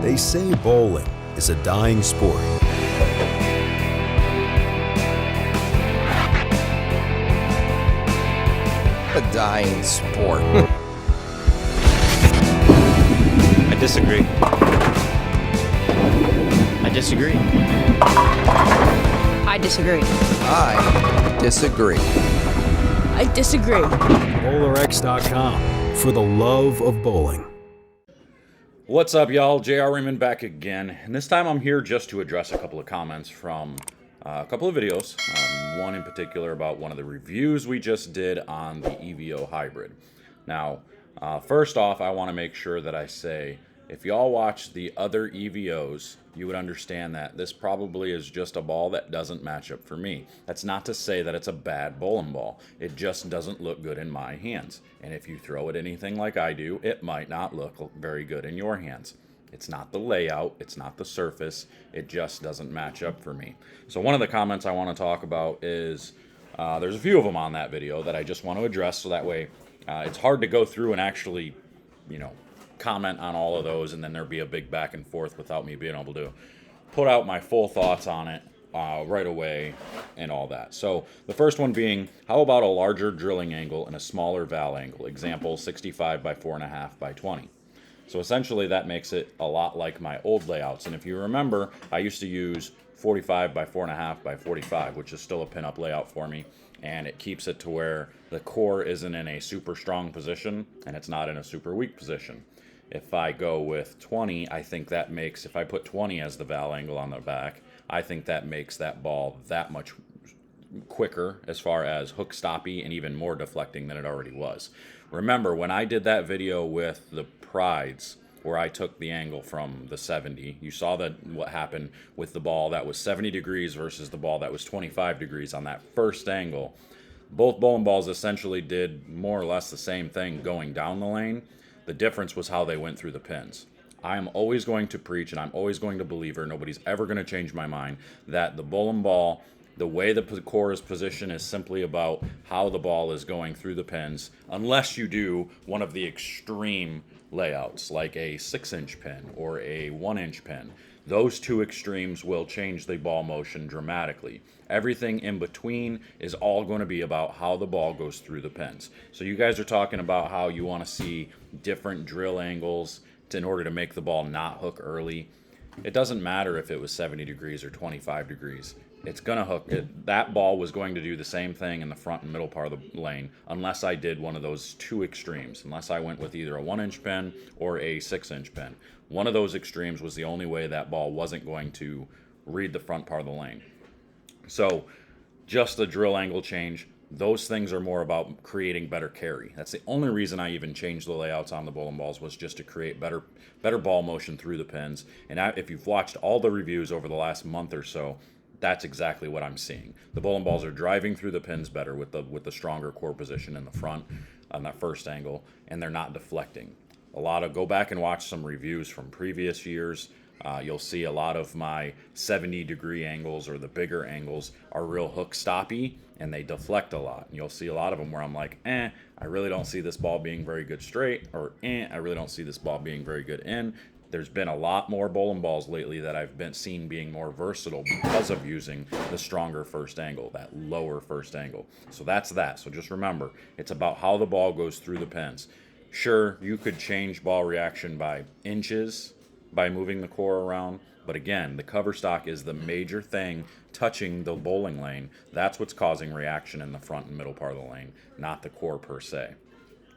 They say bowling is a dying sport. A dying sport. I disagree. I disagree. I disagree. I disagree. I disagree. BowlerX.com for the love of bowling. What's up, y'all? JR Raymond back again, and this time I'm here just to address a couple of comments from a couple of videos. One in particular about one of the reviews we just did on the EVO Hybrid. Now, first off, I want to make sure that I say, if y'all watch the other EVOs, you would understand that this probably is just a ball that doesn't match up for me. That's not to say that it's a bad bowling ball. It just doesn't look good in my hands. And if you throw it anything like I do, it might not look very good in your hands. It's not the layout, it's not the surface, it just doesn't match up for me. So one of the comments I want to talk about is, there's a few of them on that video that I just want to address, so that way it's hard to go through and actually, comment on all of those, and then there'd be a big back and forth without me being able to put out my full thoughts on it right away and all that. So the first one being, how about a larger drilling angle and a smaller valve angle? Example, 65 by 4.5 by 20. So essentially that makes it a lot like my old layouts. And if you remember, I used to use 45 by 4.5 by 45, which is still a pinup layout for me. And it keeps it to where the core isn't in a super strong position and it's not in a super weak position. If I go with 20, I think that makes, if I put 20 as the valve angle on the back, I think that makes that ball that much quicker as far as hook stoppy and even more deflecting than it already was. Remember, when I did that video with the Prides, where I took the angle from the 70, you saw that what happened with the ball that was 70 degrees versus the ball that was 25 degrees on that first angle. Both bowling balls essentially did more or less the same thing going down the lane. The difference was how they went through the pins. I am always going to preach, and I'm always going to believe, or nobody's ever going to change my mind, that the bowling ball, the way the core is positioned is simply about how the ball is going through the pins, unless you do one of the extreme layouts, like a 6-inch pin or a 1-inch pin. Those two extremes will change the ball motion dramatically. Everything in between is all going to be about how the ball goes through the pins. So you guys are talking about how you want to see different drill angles in order to make the ball not hook early. It doesn't matter if it was 70 degrees or 25 degrees. It's going to hook. That ball was going to do the same thing in the front and middle part of the lane unless I did one of those two extremes, unless I went with either a 1-inch pin or a 6-inch pin. One of those extremes was the only way that ball wasn't going to read the front part of the lane. So just a drill angle change, those things are more about creating better carry. That's the only reason I even changed the layouts on the bowling balls, was just to create better ball motion through the pins. And if you've watched all the reviews over the last month or so, that's exactly what I'm seeing. The bowling balls are driving through the pins better with the stronger core position in the front on that first angle, and they're not deflecting. Go back and watch some reviews from previous years. You'll see a lot of my 70-degree angles or the bigger angles are real hook stoppy, and they deflect a lot. And you'll see a lot of them where I'm like, I really don't see this ball being very good straight, or I really don't see this ball being very good in. There's been a lot more bowling balls lately that I've seen being more versatile because of using the stronger first angle, that lower first angle. So that's that. So just remember, it's about how the ball goes through the pins. Sure, you could change ball reaction by inches by moving the core around, but again, the cover stock is the major thing touching the bowling lane. That's what's causing reaction in the front and middle part of the lane, not the core per se.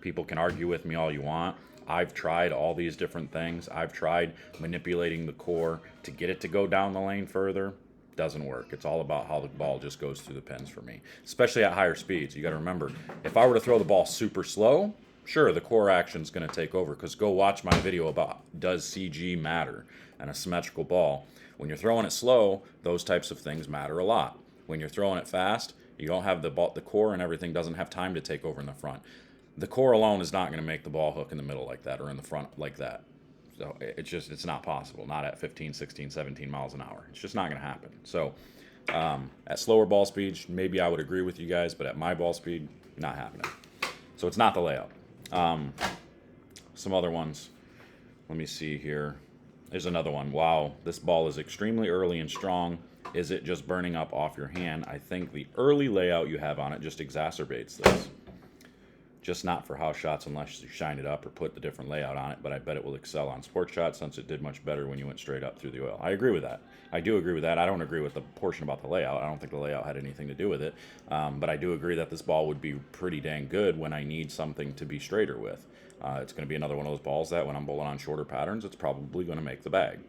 People can argue with me all you want. I've tried all these different things. I've tried manipulating the core to get it to go down the lane further. Doesn't work. It's all about how the ball just goes through the pins for me, especially at higher speeds. You got to remember, if I were to throw the ball super slow, sure, the core action is going to take over, because go watch my video about does CG matter and a symmetrical ball. When you're throwing it slow, those types of things matter a lot. When you're throwing it fast, you don't have the core and everything doesn't have time to take over in the front. The core alone is not going to make the ball hook in the middle like that or in the front like that. So it's not possible, not at 15, 16, 17 miles an hour. It's just not going to happen. So at slower ball speeds, maybe I would agree with you guys, but at my ball speed, not happening. So it's not the layout. Some other ones. Let me see here. Here's another one. Wow, this ball is extremely early and strong. Is it just burning up off your hand? I think the early layout you have on it just exacerbates this. Just not for house shots unless you shine it up or put the different layout on it, but I bet it will excel on sports shots since it did much better when you went straight up through the oil. I agree with that. I do agree with that. I don't agree with the portion about the layout. I don't think the layout had anything to do with it, but I do agree that this ball would be pretty dang good when I need something to be straighter with. It's going to be another one of those balls that when I'm bowling on shorter patterns, it's probably going to make the bag.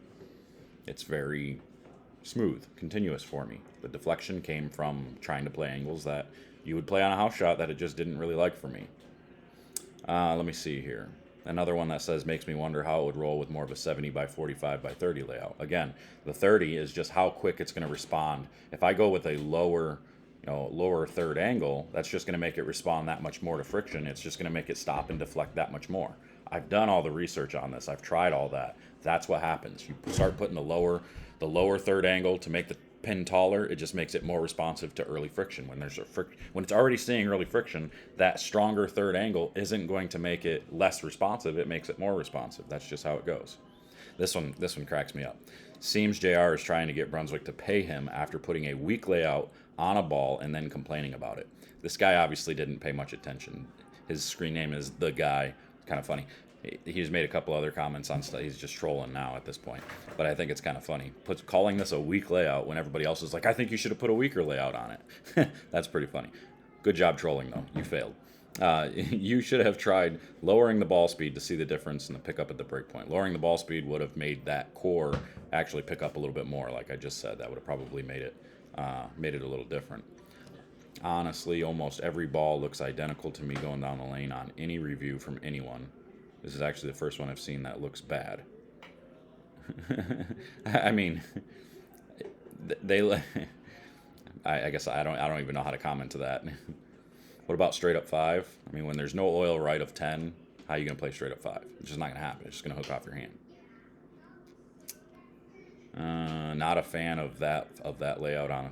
It's very smooth, continuous for me. The deflection came from trying to play angles that you would play on a house shot that it just didn't really like for me. Let me see here. Another one that says makes me wonder how it would roll with more of a 70 by 45 by 30 layout. Again, the 30 is just how quick it's going to respond. If I go with a lower third angle, that's just going to make it respond that much more to friction. It's just going to make it stop and deflect that much more. I've done all the research on this. I've tried all that. That's what happens. You start putting the lower third angle to make the pin taller, it just makes it more responsive to early friction. When when it's already seeing early friction, that stronger third angle isn't going to make it less responsive. It makes it more responsive. That's just how it goes. This one cracks me up. Seems JR is trying to get Brunswick to pay him after putting a weak layout on a ball and then complaining about it. This guy obviously didn't pay much attention. His screen name is The Guy. Kind of funny. He's made a couple other comments on stuff. He's just trolling now at this point. But I think it's kind of funny. Calling this a weak layout when everybody else is like, I think you should have put a weaker layout on it. That's pretty funny. Good job trolling, though. You failed. You should have tried lowering the ball speed to see the difference in the pickup at the break point. Lowering the ball speed would have made that core actually pick up a little bit more, like I just said. That would have probably made it a little different. Honestly, almost every ball looks identical to me going down the lane on any review from anyone. This is actually the first one I've seen that looks bad. I mean, I guess I don't even know how to comment to that. What about straight up 5? I mean, when there's no oil right of 10, how are you going to play straight up 5? It's just not going to happen. It's just going to hook off your hand. Not a fan of that layout on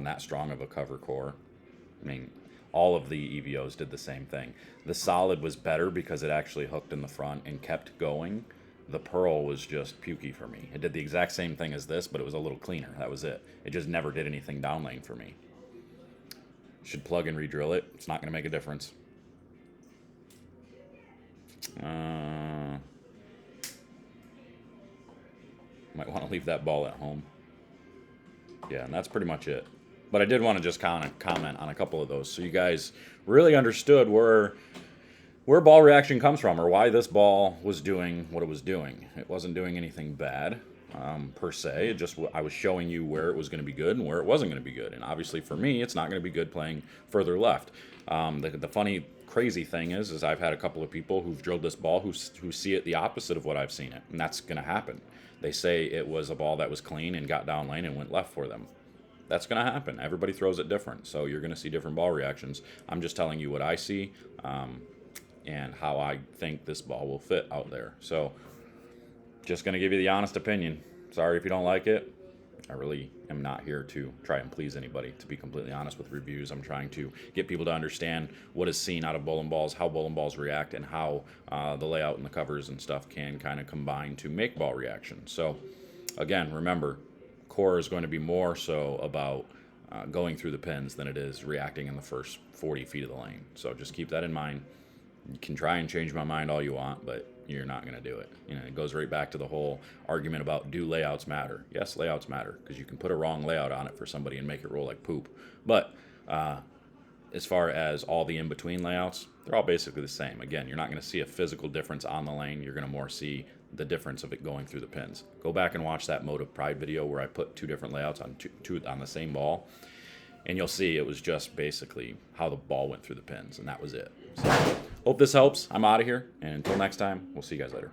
that strong of a cover core. I mean, all of the EVOs did the same thing. The solid was better because it actually hooked in the front and kept going. The pearl was just pukey for me. It did the exact same thing as this, but it was a little cleaner. That was it. It just never did anything down lane for me. Should plug and re-drill it. It's not going to make a difference. Might want to leave that ball at home. Yeah, and that's pretty much it. But I did want to just kind of comment on a couple of those so you guys really understood where ball reaction comes from or why this ball was doing what it was doing. It wasn't doing anything bad per se. It just I was showing you where it was going to be good and where it wasn't going to be good. And obviously for me, it's not going to be good playing further left. The funny, crazy thing is I've had a couple of people who've drilled this ball who see it the opposite of what I've seen it. And that's going to happen. They say it was a ball that was clean and got down lane and went left for them. That's going to happen. Everybody throws it different, so you're going to see different ball reactions. I'm just telling you what I see and how I think this ball will fit out there. So just going to give you the honest opinion. Sorry if you don't like it. I really am not here to try and please anybody, to be completely honest with reviews. I'm trying to get people to understand what is seen out of bowling balls, how bowling balls react, and how the layout and the covers and stuff can kind of combine to make ball reactions. So again, remember, core is going to be more so about going through the pins than it is reacting in the first 40 feet of the lane. So just keep that in mind. You can try and change my mind all you want, but you're not going to do it. You know, it goes right back to the whole argument about do layouts matter? Yes, layouts matter because you can put a wrong layout on it for somebody and make it roll like poop. But as far as all the in-between layouts, they're all basically the same. Again, you're not going to see a physical difference on the lane. You're going to more see the difference of it going through the pins. Go back and watch that Mode of Pride video where I put 2 different layouts on two on the same ball, and you'll see it was just basically how the ball went through the pins, and that was it. So, hope this helps. I'm out of here, and until next time, we'll see you guys later.